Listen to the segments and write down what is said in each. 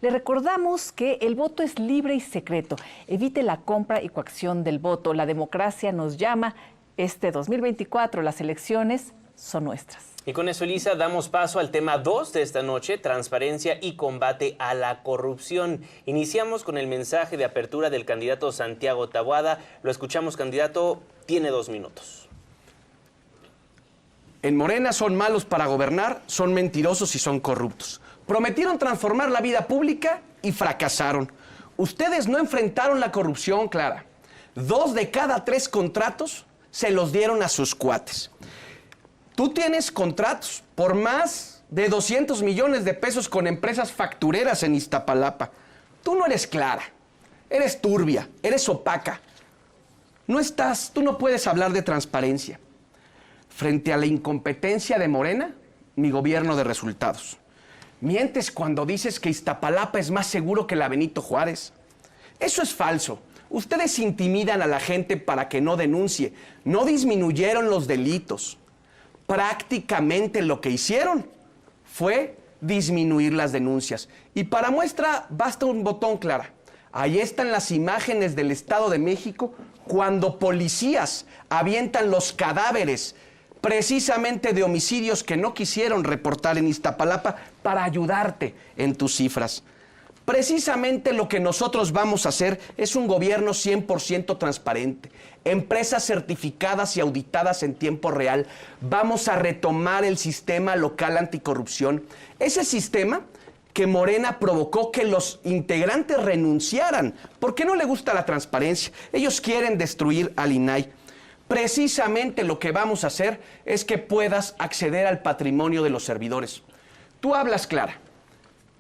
Le recordamos que el voto es libre y secreto. Evite la compra y coacción del voto. La democracia nos llama. Este 2024, las elecciones son nuestras. Y con eso, Elisa, damos paso al tema 2 de esta noche, transparencia y combate a la corrupción. Iniciamos con el mensaje de apertura del candidato Santiago Taboada. Lo escuchamos, candidato, tiene 2 minutos. En Morena son malos para gobernar, son mentirosos y son corruptos. Prometieron transformar la vida pública y fracasaron. Ustedes no enfrentaron la corrupción, Clara. 2 de cada 3 contratos se los dieron a sus cuates. Tú tienes contratos por más de 200 millones de pesos con empresas factureras en Iztapalapa. Tú no eres clara, eres turbia, eres opaca. Tú no puedes hablar de transparencia. Frente a la incompetencia de Morena, mi gobierno de resultados. Mientes cuando dices que Iztapalapa es más seguro que la Benito Juárez. Eso es falso. Ustedes intimidan a la gente para que no denuncie. No disminuyeron los delitos. Prácticamente lo que hicieron fue disminuir las denuncias. Y para muestra basta un botón, Clara. Ahí están las imágenes del Estado de México cuando policías avientan los cadáveres precisamente de homicidios que no quisieron reportar en Iztapalapa para ayudarte en tus cifras. Precisamente lo que nosotros vamos a hacer es un gobierno 100% transparente, empresas certificadas y auditadas en tiempo real. Vamos a retomar el sistema local anticorrupción, ese sistema que Morena provocó que los integrantes renunciaran, porque no le gusta la transparencia. Ellos quieren destruir al INAI. Precisamente lo que vamos a hacer es que puedas acceder al patrimonio de los servidores. Tú hablas, Clara,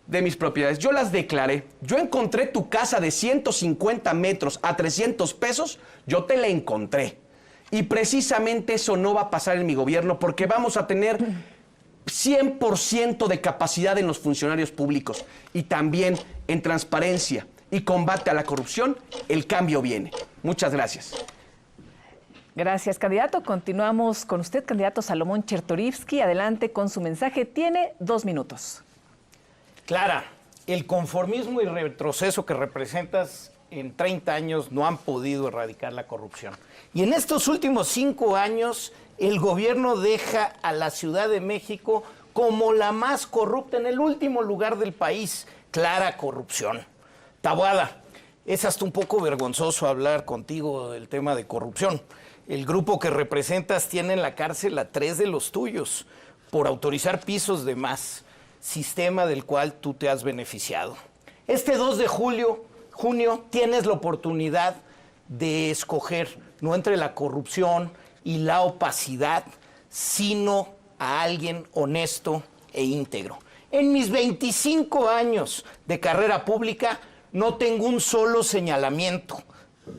de mis propiedades. Yo las declaré. Yo encontré tu casa de 150 metros a 300 pesos. Yo te la encontré. Y precisamente eso no va a pasar en mi gobierno porque vamos a tener 100% de capacidad en los funcionarios públicos. Y también en transparencia y combate a la corrupción, el cambio viene. Muchas gracias. Gracias, candidato. Continuamos con usted, candidato Salomón Chertorivsky. Adelante con su mensaje. Tiene 2 minutos. Clara, el conformismo y retroceso que representas en 30 años no han podido erradicar la corrupción. Y en estos últimos 5 años, el gobierno deja a la Ciudad de México como la más corrupta, en el último lugar del país. Clara corrupción. Taboada, es hasta un poco vergonzoso hablar contigo del tema de corrupción. El grupo que representas tiene en la cárcel a 3 de los tuyos por autorizar pisos de más, sistema del cual tú te has beneficiado. Este 2 de junio tienes la oportunidad de escoger, no entre la corrupción y la opacidad, sino a alguien honesto e íntegro. En mis 25 años de carrera pública no tengo un solo señalamiento.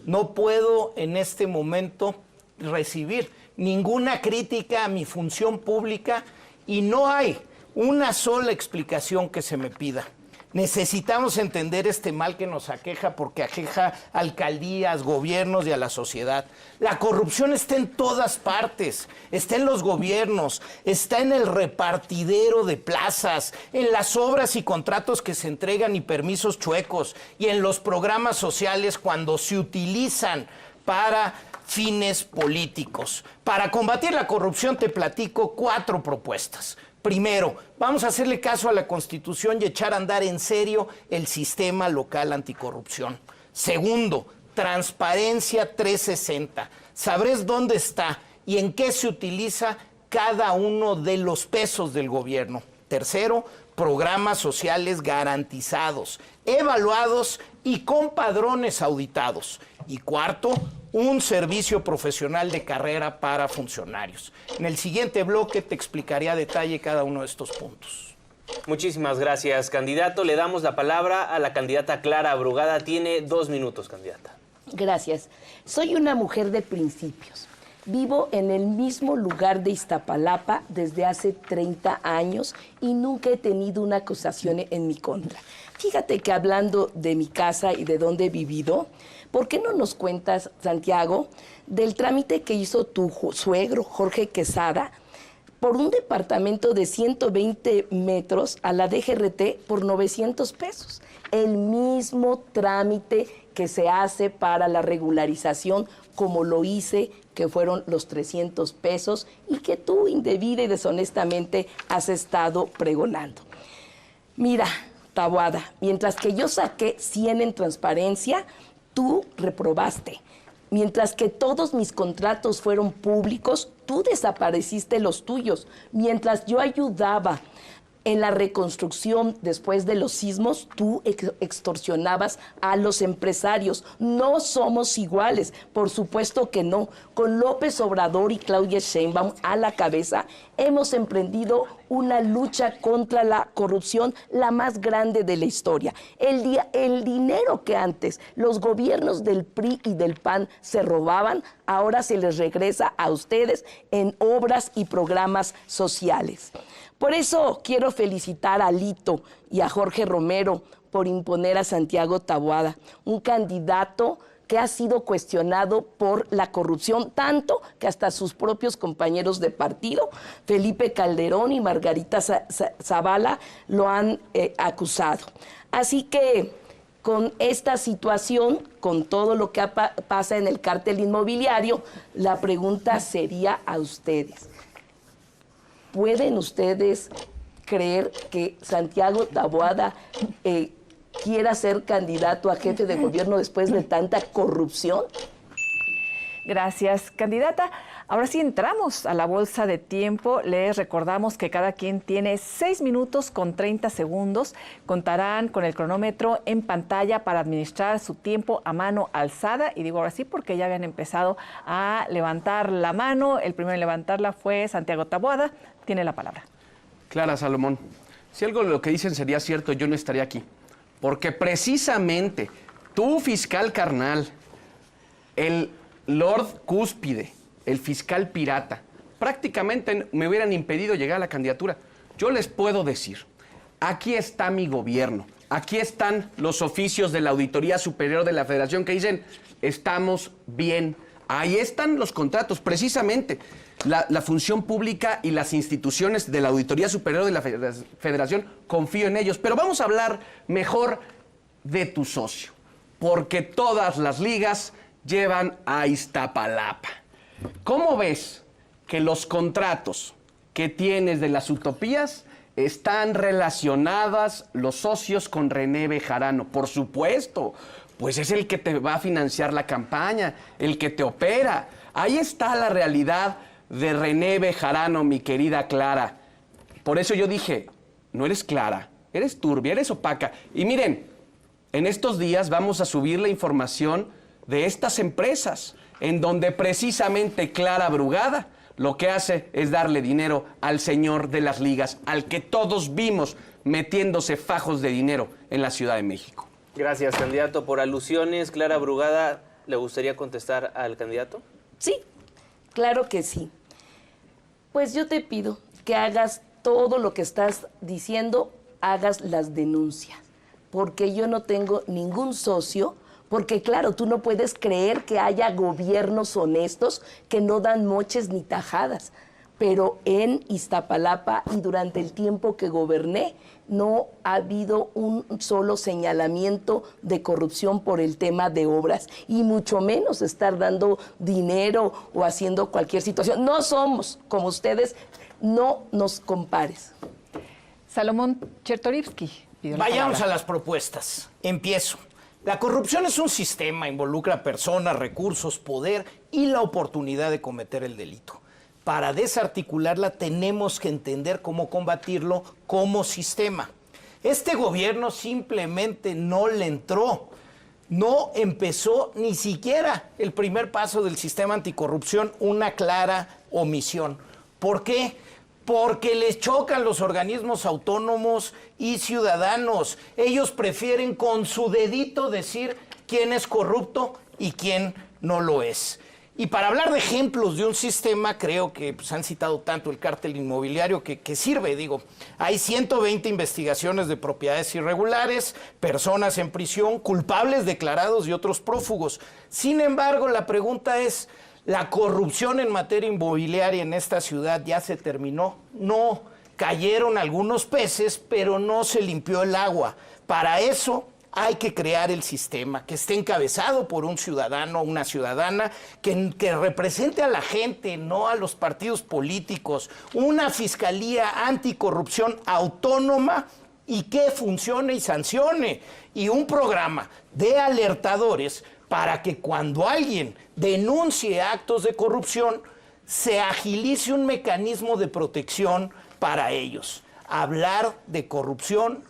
No puedo en este momento recibir ninguna crítica a mi función pública y no hay una sola explicación que se me pida. Necesitamos entender este mal que nos aqueja porque aqueja alcaldías, gobiernos y a la sociedad. La corrupción está en todas partes, está en los gobiernos, está en el repartidero de plazas, en las obras y contratos que se entregan y permisos chuecos y en los programas sociales cuando se utilizan para fines políticos. Para combatir la corrupción te platico 4 propuestas. Primero, vamos a hacerle caso a la Constitución y echar a andar en serio el sistema local anticorrupción. Segundo, transparencia 360. Sabrás dónde está y en qué se utiliza cada uno de los pesos del gobierno. Tercero, programas sociales garantizados, evaluados y con padrones auditados. Y cuarto, un servicio profesional de carrera para funcionarios. En el siguiente bloque te explicaré a detalle cada uno de estos puntos. Muchísimas gracias, candidato. Le damos la palabra a la candidata Clara Brugada. Tiene 2 minutos, candidata. Gracias. Soy una mujer de principios. Vivo en el mismo lugar de Iztapalapa desde hace 30 años y nunca he tenido una acusación en mi contra. Fíjate que hablando de mi casa y de dónde he vivido, ¿por qué no nos cuentas, Santiago, del trámite que hizo tu suegro, Jorge Quesada, por un departamento de 120 metros a la DGRT por 900 pesos. El mismo trámite que se hace para la regularización, como lo hice, que fueron los 300 pesos y que tú indebida y deshonestamente has estado pregonando. Mira, Taboada, mientras que yo saqué 100 en transparencia, tú reprobaste. Mientras que todos mis contratos fueron públicos, tú desapareciste los tuyos. Mientras yo ayudaba en la reconstrucción después de los sismos, tú extorsionabas a los empresarios. No somos iguales, por supuesto que no. Con López Obrador y Claudia Sheinbaum a la cabeza, hemos emprendido una lucha contra la corrupción, la más grande de la historia. El dinero que antes los gobiernos del PRI y del PAN se robaban, ahora se les regresa a ustedes en obras y programas sociales. Por eso quiero felicitar a Alito y a Jorge Romero por imponer a Santiago Taboada, un candidato que ha sido cuestionado por la corrupción, tanto que hasta sus propios compañeros de partido, Felipe Calderón y Margarita Zavala, lo han acusado. Así que con esta situación, con todo lo que pasa en el cártel inmobiliario, la pregunta sería a ustedes. ¿Pueden ustedes creer que Santiago Taboada quiera ser candidato a jefe de gobierno después de tanta corrupción? Gracias, candidata. Ahora sí entramos a la bolsa de tiempo. Les recordamos que cada quien tiene 6 minutos con 30 segundos. Contarán con el cronómetro en pantalla para administrar su tiempo a mano alzada. Y digo ahora sí porque ya habían empezado a levantar la mano. El primero en levantarla fue Santiago Taboada. Tiene la palabra. Clara Salomón, si algo de lo que dicen sería cierto, yo no estaría aquí. Porque precisamente tu fiscal carnal, el Lord Cúspide, el fiscal pirata, prácticamente me hubieran impedido llegar a la candidatura. Yo les puedo decir, aquí está mi gobierno, aquí están los oficios de la Auditoría Superior de la Federación que dicen, estamos bien. Ahí están los contratos, precisamente. La función pública y las instituciones de la Auditoría Superior de la Federación, confío en ellos. Pero vamos a hablar mejor de tu socio, porque todas las ligas llevan a Iztapalapa. ¿Cómo ves que los contratos que tienes de las utopías están relacionadas los socios con René Bejarano? Por supuesto, pues es el que te va a financiar la campaña, el que te opera. Ahí está la realidad de René Bejarano, mi querida Clara. Por eso yo dije, no eres clara, eres turbia, eres opaca. Y miren, en estos días vamos a subir la información de estas empresas, en donde precisamente Clara Brugada lo que hace es darle dinero al señor de las ligas, al que todos vimos metiéndose fajos de dinero en la Ciudad de México. Gracias, candidato. Por alusiones, Clara Brugada, ¿le gustaría contestar al candidato? Sí, claro que sí. Pues yo te pido que hagas todo lo que estás diciendo, hagas las denuncias, porque yo no tengo ningún socio, porque claro, tú no puedes creer que haya gobiernos honestos que no dan moches ni tajadas, pero en Iztapalapa y durante el tiempo que goberné, no ha habido un solo señalamiento de corrupción por el tema de obras, y mucho menos estar dando dinero o haciendo cualquier situación. No somos como ustedes, no nos compares. Salomón Chertorivsky. Vayamos a las propuestas. Empiezo. La corrupción es un sistema, involucra personas, recursos, poder y la oportunidad de cometer el delito. Para desarticularla tenemos que entender cómo combatirlo como sistema. Este gobierno simplemente no le entró, no empezó ni siquiera el primer paso del sistema anticorrupción, una clara omisión. ¿Por qué? Porque les chocan los organismos autónomos y ciudadanos. Ellos prefieren con su dedito decir quién es corrupto y quién no lo es. Y para hablar de ejemplos de un sistema, creo que pues, han citado tanto el cártel inmobiliario que sirve, digo. Hay 120 investigaciones de propiedades irregulares, personas en prisión, culpables declarados y otros prófugos. Sin embargo, la pregunta es, ¿La corrupción en materia inmobiliaria en esta ciudad ya se terminó? No, cayeron algunos peces, pero no se limpió el agua. Para eso hay que crear el sistema que esté encabezado por un ciudadano o una ciudadana que represente a la gente, no a los partidos políticos. Una fiscalía anticorrupción autónoma y que funcione y sancione. Y un programa de alertadores para que cuando alguien denuncie actos de corrupción, se agilice un mecanismo de protección para ellos. Hablar de corrupción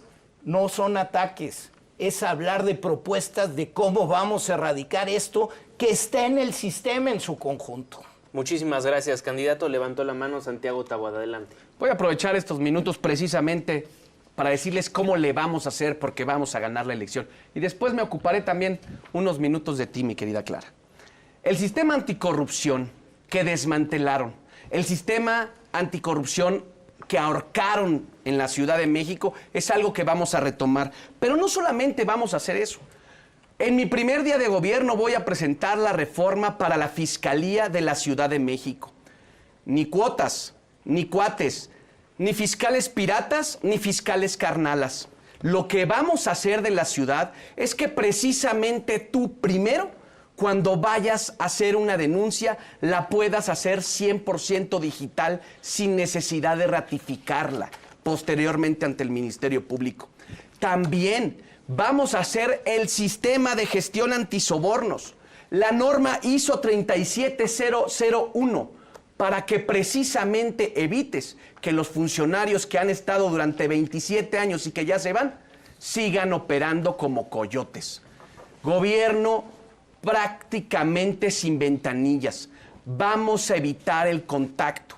no son ataques, es hablar de propuestas de cómo vamos a erradicar esto que está en el sistema en su conjunto. Muchísimas gracias, candidato. Levantó la mano Santiago Taboada. Adelante. Voy a aprovechar estos minutos precisamente para decirles cómo le vamos a hacer porque vamos a ganar la elección. Y después me ocuparé también unos minutos de ti, mi querida Clara. El sistema anticorrupción que desmantelaron, el sistema anticorrupción que ahorcaron en la Ciudad de México, es algo que vamos a retomar. Pero no solamente vamos a hacer eso. En mi primer día de gobierno voy a presentar la reforma para la Fiscalía de la Ciudad de México. Ni cuotas, ni cuates, ni fiscales piratas, ni fiscales carnalas. Lo que vamos a hacer de la ciudad es que precisamente tú primero, cuando vayas a hacer una denuncia, la puedas hacer 100% digital sin necesidad de ratificarla posteriormente ante el Ministerio Público. También vamos a hacer el sistema de gestión antisobornos, la norma ISO 37001, para que precisamente evites que los funcionarios que han estado durante 27 años y que ya se van, sigan operando como coyotes. Gobierno prácticamente sin ventanillas. Vamos a evitar el contacto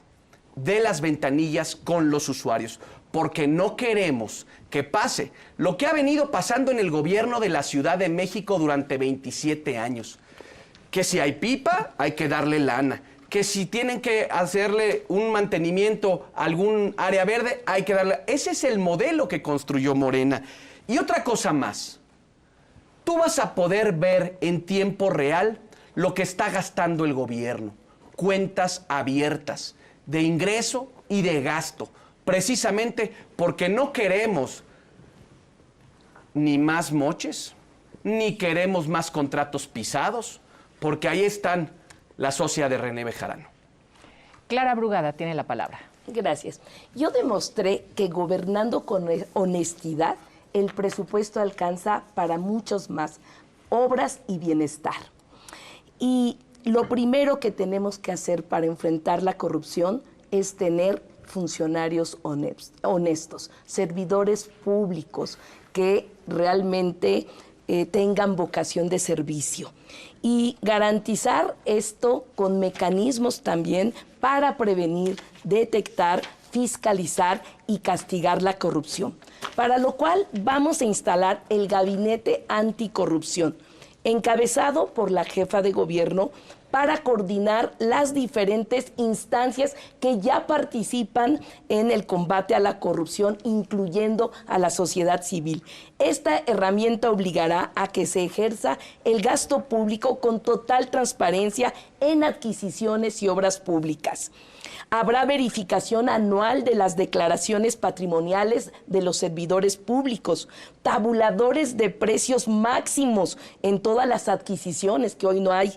de las ventanillas con los usuarios, porque no queremos que pase lo que ha venido pasando en el gobierno de la Ciudad de México durante 27 años. Que si hay pipa, hay que darle lana. Que si tienen que hacerle un mantenimiento a algún área verde, hay que darle... Ese es el modelo que construyó Morena. Y otra cosa más. Tú vas a poder ver en tiempo real lo que está gastando el gobierno. Cuentas abiertas de ingreso y de gasto. Precisamente porque no queremos ni más moches, ni queremos más contratos pisados, porque ahí están la socia de René Bejarano. Clara Brugada tiene la palabra. Gracias. Yo demostré que gobernando con honestidad, el presupuesto alcanza para muchos más obras y bienestar. Y lo primero que tenemos que hacer para enfrentar la corrupción es tener funcionarios honestos, servidores públicos que realmente tengan vocación de servicio. Y garantizar esto con mecanismos también para prevenir, detectar, fiscalizar y castigar la corrupción. Para lo cual vamos a instalar el Gabinete Anticorrupción, encabezado por la jefa de gobierno, para coordinar las diferentes instancias que ya participan en el combate a la corrupción, incluyendo a la sociedad civil. Esta herramienta obligará a que se ejerza el gasto público con total transparencia en adquisiciones y obras públicas. Habrá verificación anual de las declaraciones patrimoniales de los servidores públicos, tabuladores de precios máximos en todas las adquisiciones que hoy no hay,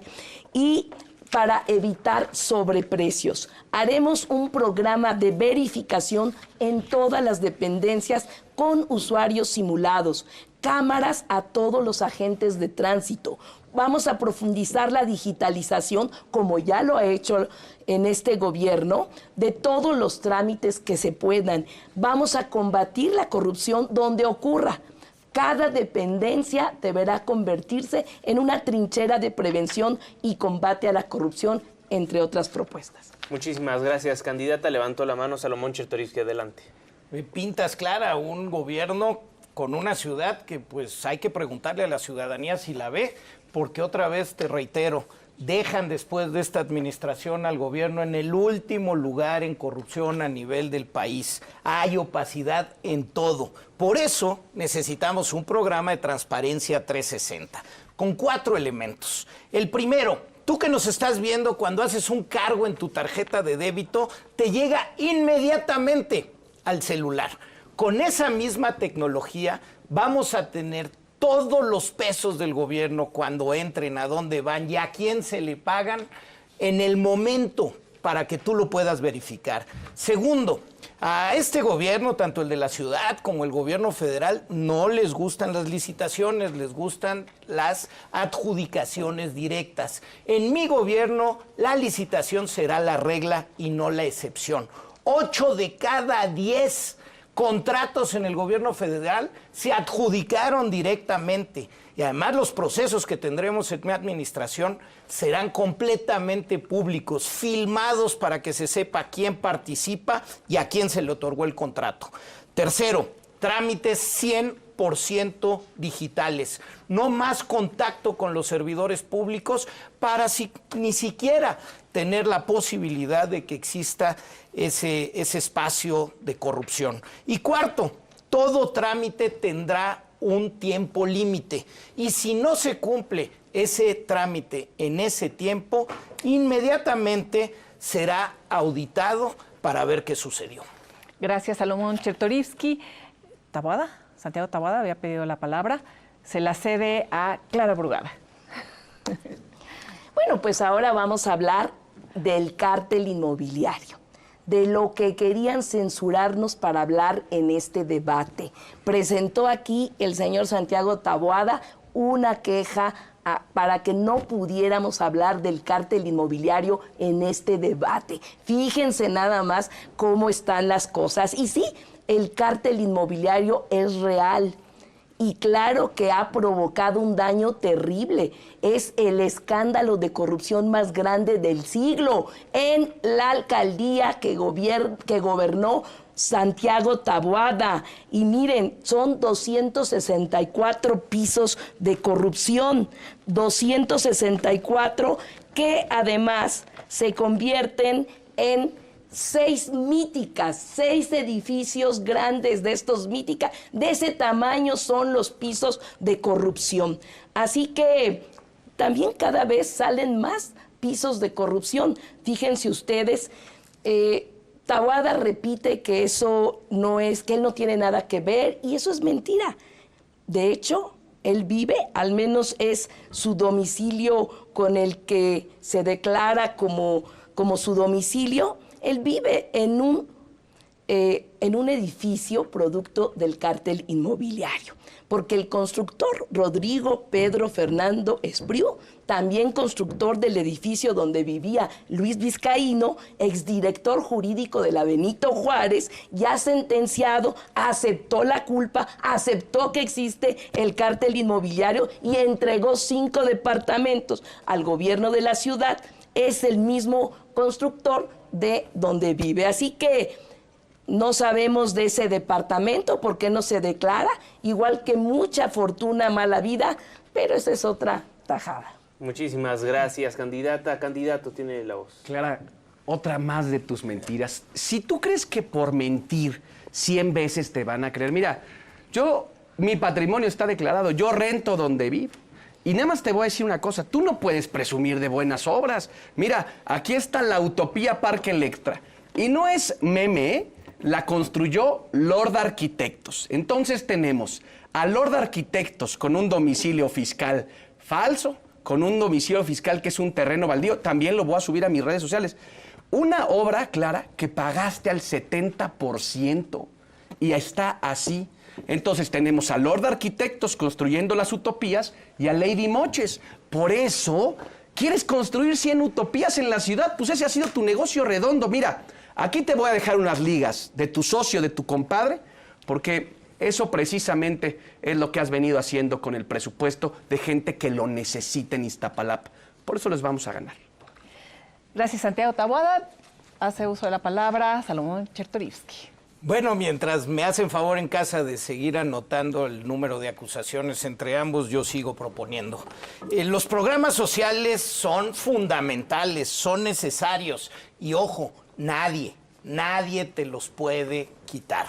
y para evitar sobreprecios. Haremos un programa de verificación en todas las dependencias con usuarios simulados, cámaras a todos los agentes de tránsito. Vamos a profundizar la digitalización, como ya lo ha hecho en este gobierno, de todos los trámites que se puedan. Vamos a combatir la corrupción donde ocurra. Cada dependencia deberá convertirse en una trinchera de prevención y combate a la corrupción, entre otras propuestas. Muchísimas gracias, candidata. Levantó la mano Salomón Chertorivsky. Adelante. Pintas, Clara, un gobierno con una ciudad que pues hay que preguntarle a la ciudadanía si la ve, porque otra vez te reitero, dejan después de esta administración al gobierno en el último lugar en corrupción a nivel del país. Hay opacidad en todo. Por eso necesitamos un programa de transparencia 360, con 4 elementos. El primero, Tú que nos estás viendo, cuando haces un cargo en tu tarjeta de débito, te llega inmediatamente al celular. Con esa misma tecnología vamos a tener todos los pesos del gobierno cuando entren, a dónde van y a quién se le pagan en el momento para que tú lo puedas verificar. Segundo, a este gobierno, tanto el de la ciudad como el gobierno federal, no les gustan las licitaciones, les gustan las adjudicaciones directas. En mi gobierno, la licitación será la regla y no la excepción. 8 de cada 10 contratos en el gobierno federal se adjudicaron directamente. Y además los procesos que tendremos en mi administración serán completamente públicos, filmados para que se sepa quién participa y a quién se le otorgó el contrato. Tercero, trámites 100% digitales. No más contacto con los servidores públicos para ni siquiera tener la posibilidad de que exista ese espacio de corrupción. Y cuarto, todo trámite tendrá un tiempo límite y si no se cumple ese trámite en ese tiempo, inmediatamente será auditado para ver qué sucedió. Gracias, Salomón Chertorivsky. Santiago Taboada había pedido la palabra. Se la cede a Clara Brugada. Bueno, pues ahora vamos a hablar del cártel inmobiliario, de lo que querían censurarnos para hablar en este debate. Presentó aquí el señor Santiago Taboada una queja para que no pudiéramos hablar del cártel inmobiliario en este debate. Fíjense nada más cómo están las cosas. Y sí, el cártel inmobiliario es real. Y claro que ha provocado un daño terrible. Es el escándalo de corrupción más grande del siglo en la alcaldía que gobernó Santiago Taboada. Y miren, son 264 pisos de corrupción. 264 que además se convierten en 6 edificios grandes de estos míticas, de ese tamaño son los pisos de corrupción. Así que también cada vez salen más pisos de corrupción. Fíjense ustedes, Taboada repite que eso no es, que él no tiene nada que ver, y eso es mentira. De hecho, él vive, al menos es su domicilio con el que se declara como su domicilio. Él vive en un edificio producto del cártel inmobiliario, porque el constructor Rodrigo Pedro Fernando Espriu, también constructor del edificio donde vivía Luis Vizcaíno, exdirector jurídico de la Benito Juárez, ya sentenciado, aceptó la culpa, aceptó que existe el cártel inmobiliario y entregó 5 departamentos al gobierno de la ciudad. Es el mismo constructor de donde vive. Así que no sabemos de ese departamento, por qué no se declara, igual que mucha fortuna, mala vida, pero esa es otra tajada. Muchísimas gracias, candidata. Candidato, tiene la voz. Clara, otra más de tus mentiras. Si tú crees que por mentir 100 veces te van a creer, mira, mi patrimonio está declarado, yo rento donde vivo. Y nada más te voy a decir una cosa, tú no puedes presumir de buenas obras. Mira, aquí está la Utopía Parque Electra. Y no es meme, ¿eh? La construyó Lord Arquitectos. Entonces tenemos a Lord Arquitectos con un domicilio fiscal falso, con un domicilio fiscal que es un terreno baldío. También lo voy a subir a mis redes sociales. Una obra, Clara, que pagaste al 70% y está así. Entonces tenemos a Lord Arquitectos construyendo las utopías y a Lady Moches. Por eso, ¿quieres construir 100 utopías en la ciudad? Pues ese ha sido tu negocio redondo. Mira, aquí te voy a dejar unas ligas de tu socio, de tu compadre, porque eso precisamente es lo que has venido haciendo con el presupuesto de gente que lo necesita en Iztapalapa. Por eso les vamos a ganar. Gracias, Santiago Taboada. Hace uso de la palabra Salomón Chertorivsky. Bueno, mientras me hacen favor en casa de seguir anotando el número de acusaciones entre ambos, yo sigo proponiendo. Los programas sociales son fundamentales, son necesarios y ojo, nadie te los puede quitar.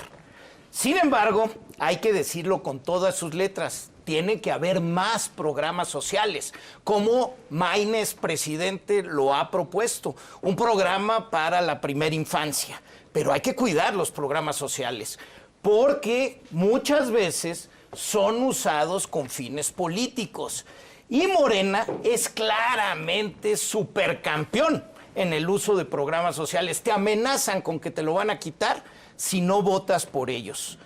Sin embargo, hay que decirlo con todas sus letras, tiene que haber más programas sociales, como Maines, presidente, lo ha propuesto, un programa para la primera infancia. Pero hay que cuidar los programas sociales, porque muchas veces son usados con fines políticos. Y Morena es claramente supercampeón en el uso de programas sociales. Te amenazan con que te lo van a quitar si no votas por ellos.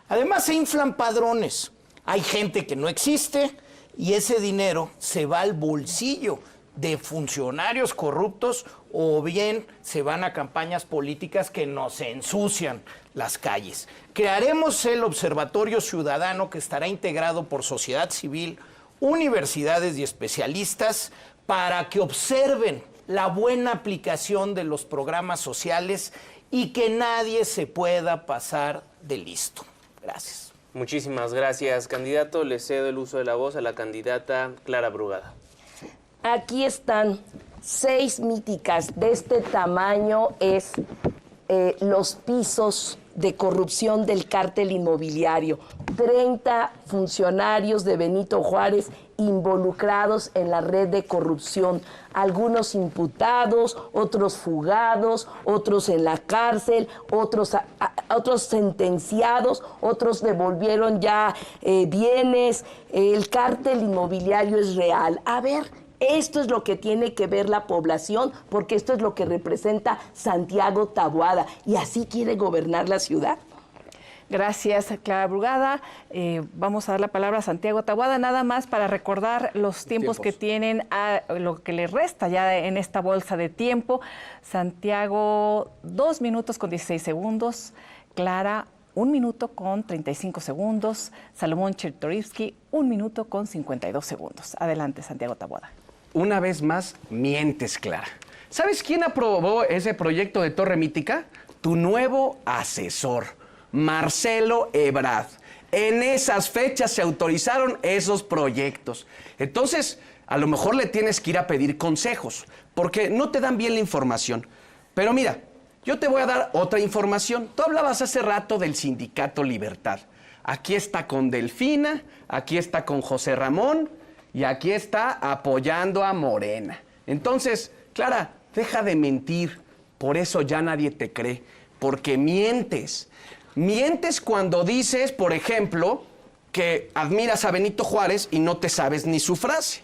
Además, se inflan padrones. Hay gente que no existe y ese dinero se va al bolsillo de funcionarios corruptos o bien se van a campañas políticas que nos ensucian las calles. Crearemos el Observatorio Ciudadano, que estará integrado por sociedad civil, universidades y especialistas para que observen la buena aplicación de los programas sociales y que nadie se pueda pasar de listo. Gracias. Muchísimas gracias, candidato. Le cedo el uso de la voz a la candidata Clara Brugada. Aquí están 6 míticas de este tamaño, es los pisos de corrupción del cártel inmobiliario. 30 funcionarios de Benito Juárez involucrados en la red de corrupción. Algunos imputados, otros fugados, otros en la cárcel, otros sentenciados, otros devolvieron ya bienes. El cártel inmobiliario es real. A ver, esto es lo que tiene que ver la población, porque esto es lo que representa Santiago Taboada. ¿Y así quiere gobernar la ciudad? Gracias, Clara Brugada. Vamos a dar la palabra a Santiago Taboada, nada más para recordar los tiempos que tienen, a lo que le resta ya en esta bolsa de tiempo. Santiago, 2 minutos con 16 segundos. Clara, 1 minuto con 35 segundos. Salomón Chertorivsky, 1 minuto con 52 segundos. Adelante, Santiago Taboada. Una vez más, mientes, Clara. ¿Sabes quién aprobó ese proyecto de Torre Mítica? Tu nuevo asesor, Marcelo Ebrard. En esas fechas se autorizaron esos proyectos. Entonces, a lo mejor le tienes que ir a pedir consejos, porque no te dan bien la información. Pero mira, yo te voy a dar otra información. Tú hablabas hace rato del Sindicato Libertad. Aquí está con Delfina, aquí está con José Ramón y aquí está apoyando a Morena. Entonces, Clara, deja de mentir. Por eso ya nadie te cree, porque mientes. Mientes cuando dices, por ejemplo, que admiras a Benito Juárez y no te sabes ni su frase.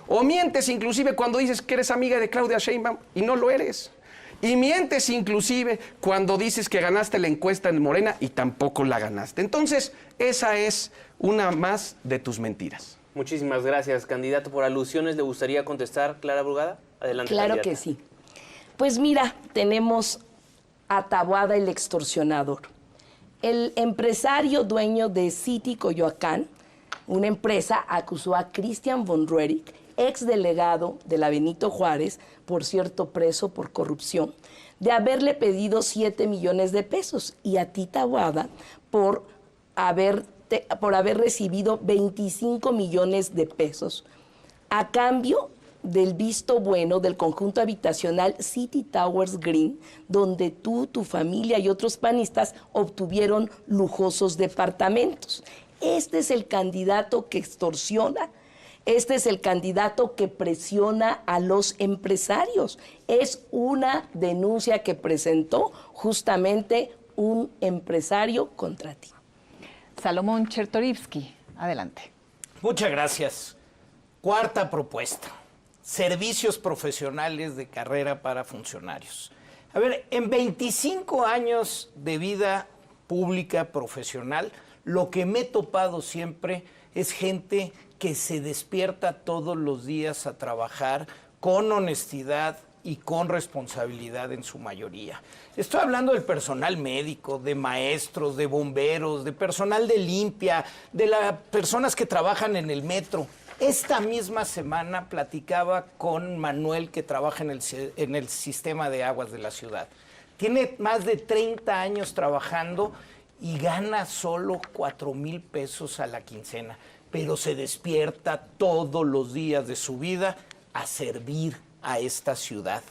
O mientes inclusive cuando dices que eres amiga de Claudia Sheinbaum y no lo eres. Y mientes inclusive cuando dices que ganaste la encuesta en Morena y tampoco la ganaste. Entonces, esa es una más de tus mentiras. Muchísimas gracias, candidato. Por alusiones, ¿le gustaría contestar, Clara Brugada? Adelante, Claro candidata. que sí. Pues mira, tenemos a Taboada, el extorsionador. El empresario dueño de City Coyoacán, una empresa, acusó a Christian von Roerich, exdelegado de la Benito Juárez, por cierto preso por corrupción, de haberle pedido 7 millones de pesos, y a ti, Taboada, por haber recibido 25 millones de pesos a cambio del visto bueno del conjunto habitacional City Towers Green, donde tú, tu familia y otros panistas obtuvieron lujosos departamentos. Este es el candidato que extorsiona. Este es el candidato que presiona a los empresarios. Es una denuncia que presentó justamente un empresario contra ti. Salomón Chertorivsky, adelante. Muchas gracias. Cuarta propuesta. Servicios profesionales de carrera para funcionarios. A ver, en 25 años de vida pública profesional, lo que me he topado siempre es gente que se despierta todos los días a trabajar con honestidad y con responsabilidad en su mayoría. Estoy hablando del personal médico, de maestros, de bomberos, de personal de limpia, de las personas que trabajan en el metro. Esta misma semana platicaba con Manuel, que trabaja en el sistema de aguas de la ciudad. Tiene más de 30 años trabajando y gana solo 4,000 pesos a la quincena, pero se despierta todos los días de su vida a servir a esta ciudad.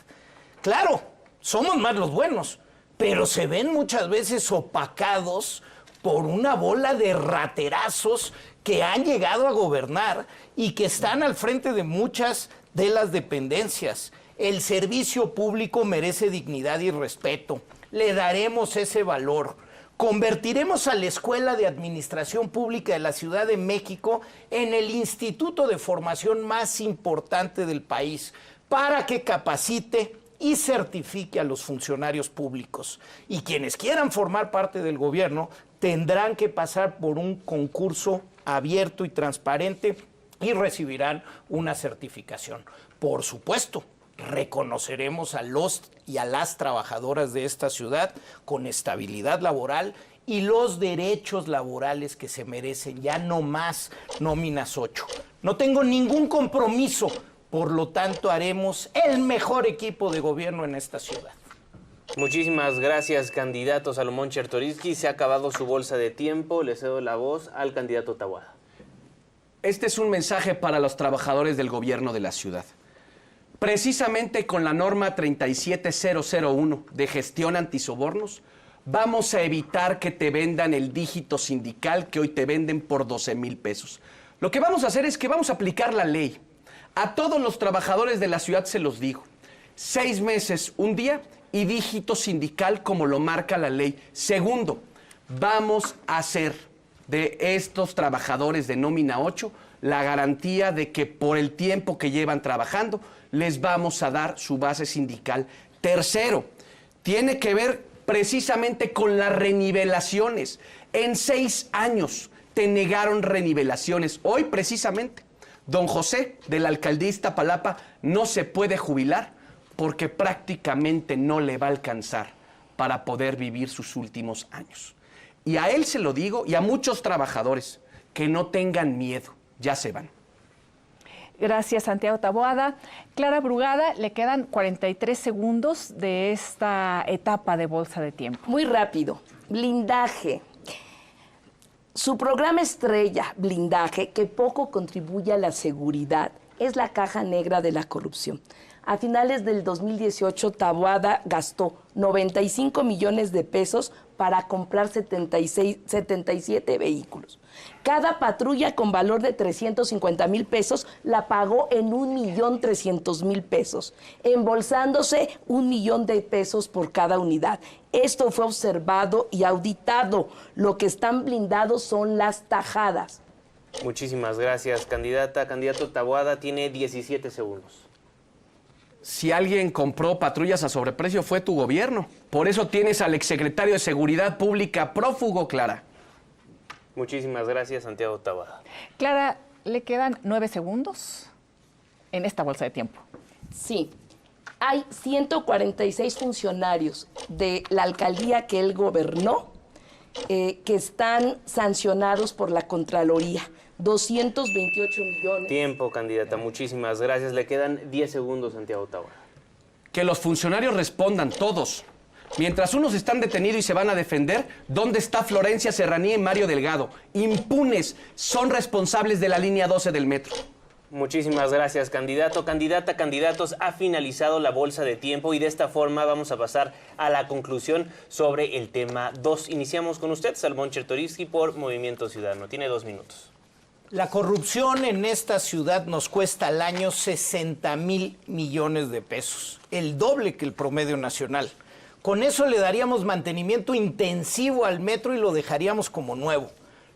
Claro, somos más los buenos, pero se ven muchas veces opacados por una bola de raterazos que han llegado a gobernar y que están al frente de muchas de las dependencias. El servicio público merece dignidad y respeto. Le daremos ese valor. Convertiremos a la Escuela de Administración Pública de la Ciudad de México en el instituto de formación más importante del país para que capacite y certifique a los funcionarios públicos. Y quienes quieran formar parte del gobierno tendrán que pasar por un concurso abierto y transparente y recibirán una certificación. Por supuesto, reconoceremos a los y a las trabajadoras de esta ciudad con estabilidad laboral y los derechos laborales que se merecen, ya no más nóminas 8. No tengo ningún compromiso, por lo tanto haremos el mejor equipo de gobierno en esta ciudad. Muchísimas gracias, candidato Salomón Chertorivsky. Se ha acabado su bolsa de tiempo. Le cedo la voz al candidato Taboada. Este es un mensaje para los trabajadores del gobierno de la ciudad. Precisamente con la norma 37001 de gestión antisobornos, vamos a evitar que te vendan el dígito sindical que hoy te venden por 12,000 pesos. Lo que vamos a hacer es que vamos a aplicar la ley. A todos los trabajadores de la ciudad se los digo. 6 meses, un día y dígito sindical como lo marca la ley. Segundo, vamos a hacer de estos trabajadores de nómina 8 la garantía de que por el tiempo que llevan trabajando les vamos a dar su base sindical. Tercero, tiene que ver precisamente con las renivelaciones. En 6 años te negaron renivelaciones. Hoy precisamente, don José de la alcaldía Iztapalapa no se puede jubilar porque prácticamente no le va a alcanzar para poder vivir sus últimos años. Y a él se lo digo, y a muchos trabajadores, que no tengan miedo, ya se van. Gracias, Santiago Taboada. Clara Brugada, le quedan 43 segundos de esta etapa de bolsa de tiempo. Muy rápido. Blindaje. Su programa estrella, Blindaje, que poco contribuye a la seguridad, es la caja negra de la corrupción. A finales del 2018, Taboada gastó 95 millones de pesos para comprar 77 vehículos. Cada patrulla con valor de 350,000 pesos la pagó en 1,300,000 pesos, embolsándose 1 millón de pesos por cada unidad. Esto fue observado y auditado. Lo que están blindados son las tajadas. Muchísimas gracias, candidata. Candidato Taboada tiene 17 segundos. Si alguien compró patrullas a sobreprecio fue tu gobierno. Por eso tienes al exsecretario de Seguridad Pública prófugo, Clara. Muchísimas gracias, Santiago Taboada. Clara, le quedan 9 segundos en esta bolsa de tiempo. Sí, hay 146 funcionarios de la alcaldía que él gobernó que están sancionados por la Contraloría. 228 millones. Tiempo, candidata. Muchísimas gracias. Le quedan 10 segundos, Santiago Taboada. Que los funcionarios respondan, todos. Mientras unos están detenidos y se van a defender, ¿dónde está Florencia Serranía y Mario Delgado? Impunes, son responsables de la línea 12 del metro. Muchísimas gracias, candidato. Candidata, candidatos, ha finalizado la bolsa de tiempo y de esta forma vamos a pasar a la conclusión sobre el tema 2. Iniciamos con usted, Salomón Chertorivsky, por Movimiento Ciudadano. Tiene 2 minutos. La corrupción en esta ciudad nos cuesta al año 60,000 millones de pesos, el doble que el promedio nacional. Con eso le daríamos mantenimiento intensivo al metro y lo dejaríamos como nuevo.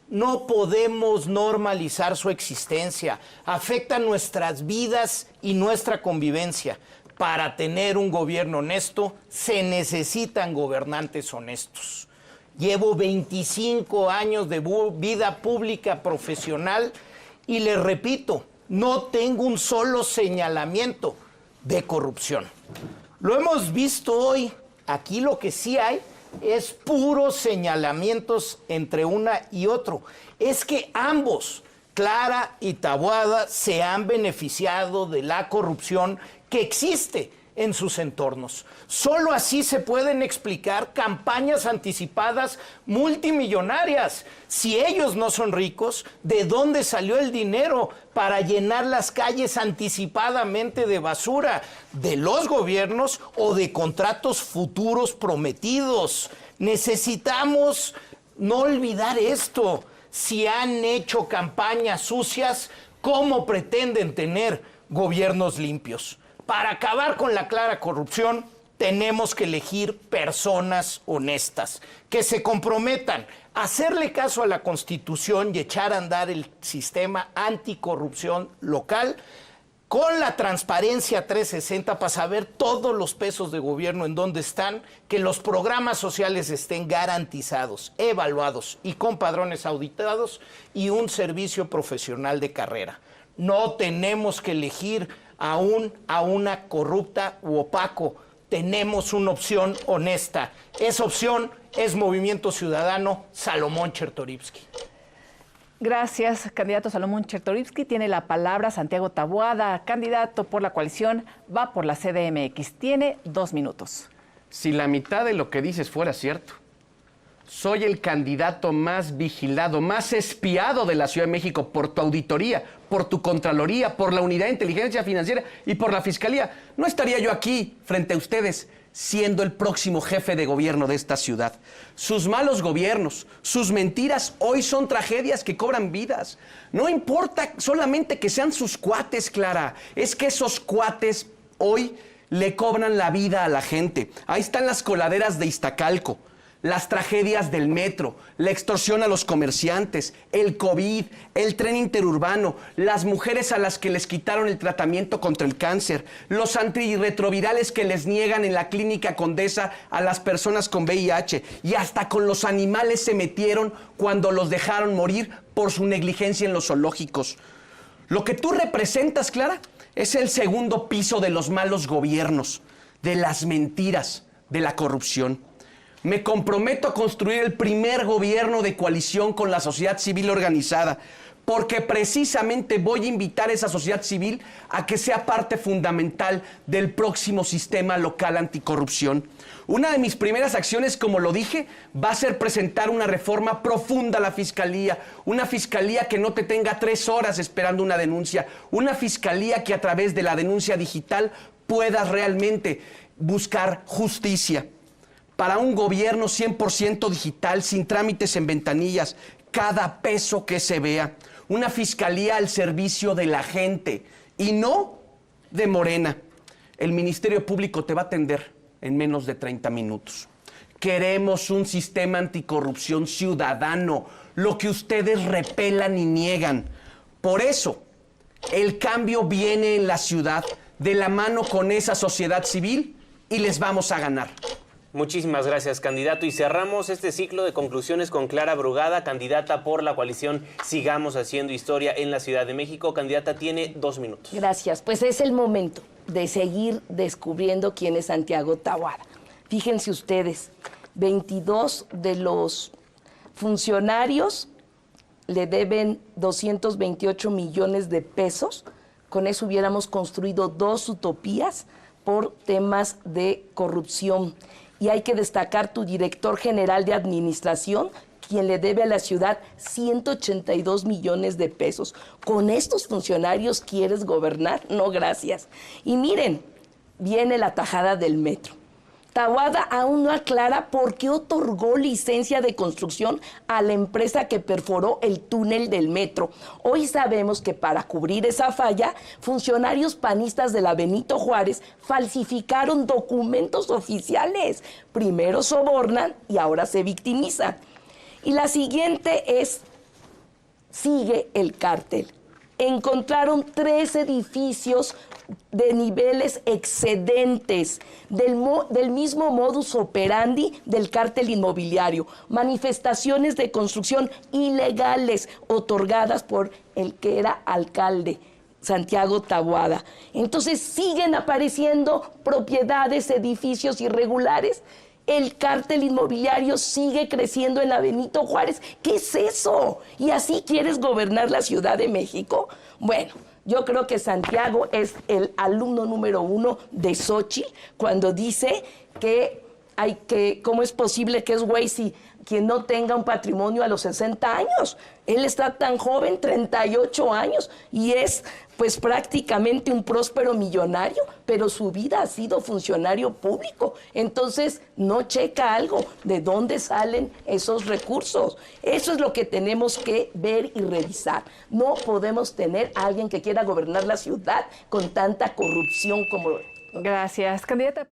No podemos normalizar su existencia, afecta nuestras vidas y nuestra convivencia. Para tener un gobierno honesto, se necesitan gobernantes honestos. Llevo 25 años de vida pública profesional y les repito, no tengo un solo señalamiento de corrupción. Lo hemos visto hoy. Aquí lo que sí hay es puros señalamientos entre una y otro. Es que ambos, Clara y Taboada, se han beneficiado de la corrupción que existe en sus entornos. Solo así se pueden explicar campañas anticipadas multimillonarias. Si ellos no son ricos, ¿de dónde salió el dinero para llenar las calles anticipadamente de basura? ¿De los gobiernos o de contratos futuros prometidos? Necesitamos no olvidar esto. Si han hecho campañas sucias, ¿cómo pretenden tener gobiernos limpios? Para acabar con la clara corrupción, tenemos que elegir personas honestas, que se comprometan a hacerle caso a la Constitución y echar a andar el sistema anticorrupción local con la transparencia 360 para saber todos los pesos de gobierno en dónde están, que los programas sociales estén garantizados, evaluados y con padrones auditados y un servicio profesional de carrera. No tenemos que elegir a una corrupta u opaco. Tenemos una opción honesta. Esa opción es Movimiento Ciudadano Salomón Chertorivsky. Gracias, candidato Salomón Chertorivsky. Tiene la palabra Santiago Taboada, candidato por la coalición Va por la CDMX. Tiene 2 minutos. Si la mitad de lo que dices fuera cierto, soy el candidato más vigilado, más espiado de la Ciudad de México por tu auditoría, por tu Contraloría, por la Unidad de Inteligencia Financiera y por la Fiscalía. No estaría yo aquí frente a ustedes siendo el próximo jefe de gobierno de esta ciudad. Sus malos gobiernos, sus mentiras hoy son tragedias que cobran vidas. No importa solamente que sean sus cuates, Clara, es que esos cuates hoy le cobran la vida a la gente. Ahí están las coladeras de Iztacalco, las tragedias del metro, la extorsión a los comerciantes, el COVID, el tren interurbano, las mujeres a las que les quitaron el tratamiento contra el cáncer, los antirretrovirales que les niegan en la clínica Condesa a las personas con VIH y hasta con los animales se metieron cuando los dejaron morir por su negligencia en los zoológicos. Lo que tú representas, Clara, es el segundo piso de los malos gobiernos, de las mentiras, de la corrupción. Me comprometo a construir el primer gobierno de coalición con la sociedad civil organizada, porque precisamente voy a invitar a esa sociedad civil a que sea parte fundamental del próximo sistema local anticorrupción. Una de mis primeras acciones, como lo dije, va a ser presentar una reforma profunda a la Fiscalía, una Fiscalía que no te tenga 3 horas esperando una denuncia, una Fiscalía que a través de la denuncia digital puedas realmente buscar justicia. Para un gobierno 100% digital, sin trámites en ventanillas, cada peso que se vea. Una fiscalía al servicio de la gente y no de Morena. El Ministerio Público te va a atender en menos de 30 minutos. Queremos un sistema anticorrupción ciudadano, lo que ustedes repelan y niegan. Por eso, el cambio viene en la ciudad, de la mano con esa sociedad civil, y les vamos a ganar. Muchísimas gracias, candidato. Y cerramos este ciclo de conclusiones con Clara Brugada, candidata por la coalición Sigamos Haciendo Historia en la Ciudad de México. Candidata, tiene 2 minutos. Gracias. Pues es el momento de seguir descubriendo quién es Santiago Taboada. Fíjense ustedes, 22 de los funcionarios le deben 228 millones de pesos. Con eso hubiéramos construido 2 utopías por temas de corrupción. Y hay que destacar tu director general de administración, quien le debe a la ciudad 182 millones de pesos. ¿Con estos funcionarios quieres gobernar? No, gracias. Y miren, viene la tajada del metro. Taboada aún no aclara por qué otorgó licencia de construcción a la empresa que perforó el túnel del metro. Hoy sabemos que para cubrir esa falla, funcionarios panistas de la Benito Juárez falsificaron documentos oficiales. Primero sobornan y ahora se victimizan. Y la siguiente es, sigue el cártel. Encontraron 3 edificios de niveles excedentes del mismo modus operandi del cártel inmobiliario, manifestaciones de construcción ilegales otorgadas por el que era alcalde, Santiago Taboada. Entonces siguen apareciendo propiedades, edificios irregulares. El cártel inmobiliario sigue creciendo en la Benito Juárez. ¿Qué es eso? ¿Y así quieres gobernar la Ciudad de México? Bueno, yo creo que Santiago es el alumno número 1 de Xochitl cuando dice que ¿cómo es posible que es güey si quien no tenga un patrimonio a los 60 años. Él está tan joven, 38 años, y es pues prácticamente un próspero millonario, pero su vida ha sido funcionario público. Entonces, no checa algo, de dónde salen esos recursos. Eso es lo que tenemos que ver y revisar. No podemos tener a alguien que quiera gobernar la ciudad con tanta corrupción como... Gracias, candidata.